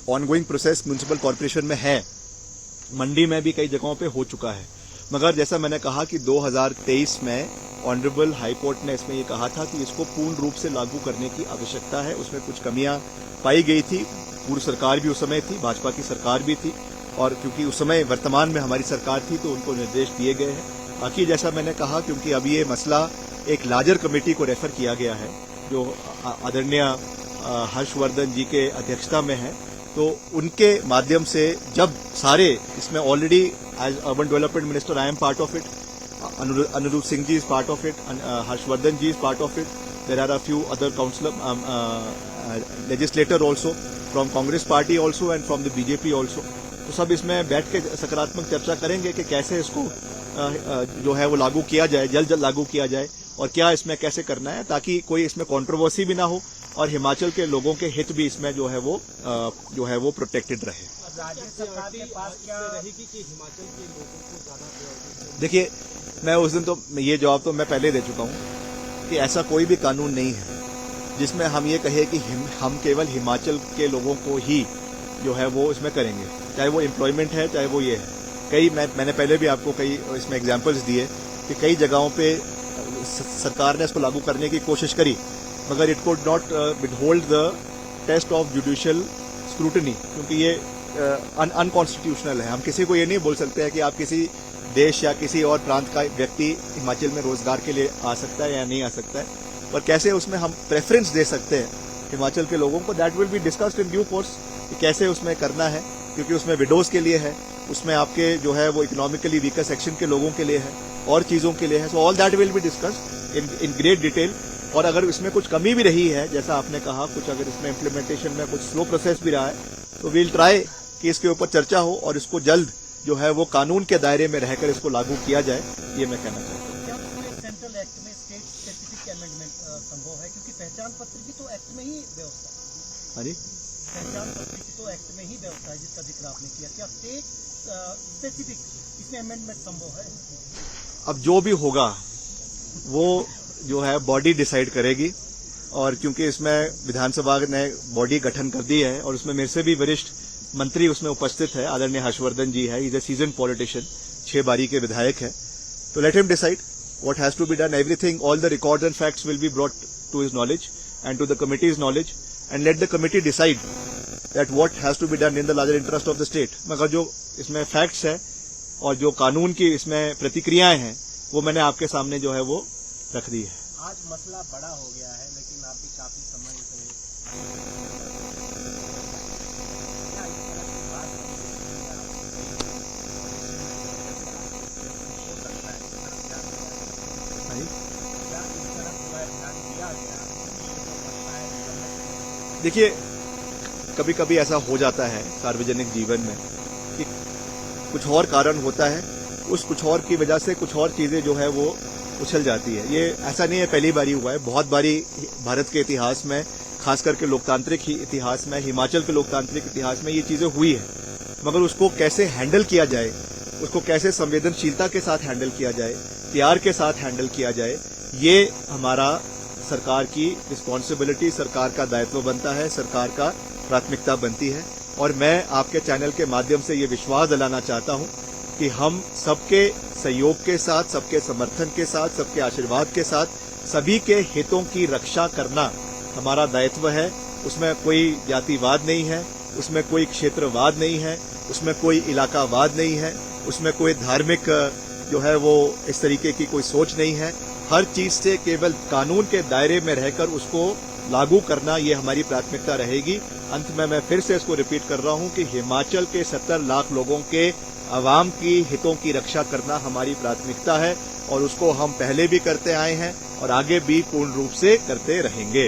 Ongoing process municipal corporation में है, मंडी में भी कई जगहों पे हो चुका है। मगर जैसा मैंने कहा कि 2023 में ऑनरेबल हाई कोर्ट ने इसमें ये कहा था कि इसको पूर्ण रूप से लागू करने की आवश्यकता है। उसमें कुछ कमियां पाई गई थी, पूर्व सरकार भी उस समय थी, भाजपा की सरकार भी थी, और क्योंकि उस समय वर्तमान में हमारी सरकार थी तो उनको निर्देश दिए गए हैं। बाकी जैसा मैंने कहा, क्योंकि अब ये मसला एक लार्जर कमेटी को रेफर किया गया है जो आदरणीय हर्षवर्धन जी के अध्यक्षता में है, तो उनके माध्यम से जब सारे इसमें already as urban development minister I am part of it, Anirudh Singh ji is part of it, Harshvardhan ji is part of it. There are a few other legislator also from Congress party also and from the BJP also. तो सब इसमें बैठ के सकारात्मक चर्चा करेंगे कि कैसे इसको जो है वो लागू किया जाए, जल्द लागू किया जाए, और क्या इसमें कैसे करना है ताकि कोई इसमें कंट्रोवर्सी भी ना हो और हिमाचल के लोगों के हित भी इसमें जो है वो प्रोटेक्टेड रहे। राज्य सरकार के पास क्या रहेगी कि हिमाचल के लोगों को ज्यादा प्रायोरिटी? देखिए, मैं उस दिन तो ये जवाब तो मैं पहले दे चुका हूं कि ऐसा कोई भी कानून नहीं है जिसमें हम ये कहे कि हम केवल हिमाचल के लोगों को ही जो है वो इसमें करेंगे, चाहे वो एम्प्लॉयमेंट है, चाहे वो ये है। मैंने पहले भी आपको कई इसमें एग्जांपल्स दिए कि कई जगहों पे सरकार ने इसको लागू करने की कोशिश करी, मगर it could not withhold the test of judicial scrutiny, क्योंकि ये अनकॉन्स्टिट्यूशनल है। हम किसी को ये नहीं बोल सकते हैं कि आप किसी देश या किसी और प्रांत का व्यक्ति हिमाचल में रोजगार के लिए आ सकता है या नहीं आ सकता है, और कैसे उसमें हम प्रेफरेंस दे सकते हैं हिमाचल के लोगों को, that will be discussed in due course कि कैसे उसमें करना है, क्योंकि उसमें विडोज के लिए है, उसमें आपके जो है वो इकोनॉमिकली वीकर सेक्शन के लोगों के लिए है और चीजों के लिए है। So all that will be discussed in great detail. और अगर इसमें कुछ कमी भी रही है, जैसा आपने कहा, कुछ अगर इसमें इम्प्लीमेंटेशन में कुछ स्लो प्रोसेस भी रहा है, तो वील ट्राई कि इसके ऊपर चर्चा हो और इसको जल्द जो है वो कानून के दायरे में रहकर इसको लागू किया जाए, ये मैं कहना चाहता हूँ। क्या सेंट्रल एक्ट में स्टेट स्पेसिफिक अमेंडमेंट संभव है, क्योंकि पहचान पत्र की तो एक्ट में ही व्यवस्था है? हाँ जी, पहचान पत्र की तो एक्ट में ही व्यवस्था है जिसका जिक्र आपने किया, क्या स्टेट स्पेसिफिक इसमें अमेंडमेंट संभव है? अब जो भी होगा वो जो है बॉडी डिसाइड करेगी, और क्योंकि इसमें विधानसभा ने बॉडी गठन कर दी है और उसमें मेरे से भी वरिष्ठ मंत्री उसमें उपस्थित है, आदरणीय हर्षवर्धन जी है, इज ए सीजन पॉलिटिशियन, 6 बारी के विधायक है, तो let him decide what has to be done. Everything, all the records and facts will be brought to his knowledge and to the committee's knowledge, and let the committee decide that what has to be done in the larger interest of the state. मगर जो इसमें facts है और जो कानून की इसमें प्रतिक्रियाएं हैं वो मैंने आपके सामने जो है वो रख दी है। आज मसला बड़ा हो गया है, लेकिन आप भी काफी समय से देखिए, कभी कभी ऐसा हो जाता है सार्वजनिक जीवन में कि कुछ और कारण होता है, उस कुछ और की वजह से कुछ और चीजें जो है वो उछल जाती है। ये ऐसा नहीं है पहली बारी हुआ है, बहुत बारी भारत के इतिहास में, खास करके लोकतांत्रिक इतिहास में, हिमाचल के लोकतांत्रिक इतिहास में ये चीजें हुई है। मगर उसको कैसे हैंडल किया जाए, उसको कैसे संवेदनशीलता के साथ हैंडल किया जाए, प्यार के साथ हैंडल किया जाए, ये हमारा सरकार की रिस्पॉन्सिबिलिटी, सरकार का दायित्व बनता है, सरकार का प्राथमिकता बनती है। और मैं आपके चैनल के माध्यम से ये विश्वास दिलाना चाहता हूं कि हम सबके सहयोग के साथ, सबके समर्थन के साथ, सबके आशीर्वाद के साथ सभी के हितों की रक्षा करना हमारा दायित्व है। उसमें कोई जातिवाद नहीं है, उसमें कोई क्षेत्रवाद नहीं है, उसमें कोई इलाकावाद नहीं है, उसमें कोई धार्मिक जो है वो इस तरीके की कोई सोच नहीं है। हर चीज से केवल कानून के दायरे में रहकर उसको लागू करना, ये हमारी प्राथमिकता रहेगी। अंत में मैं फिर से इसको रिपीट कर रहा हूं कि हिमाचल के 70 लाख लोगों के आवाम की हितों की रक्षा करना हमारी प्राथमिकता है, और उसको हम पहले भी करते आए हैं और आगे भी पूर्ण रूप से करते रहेंगे।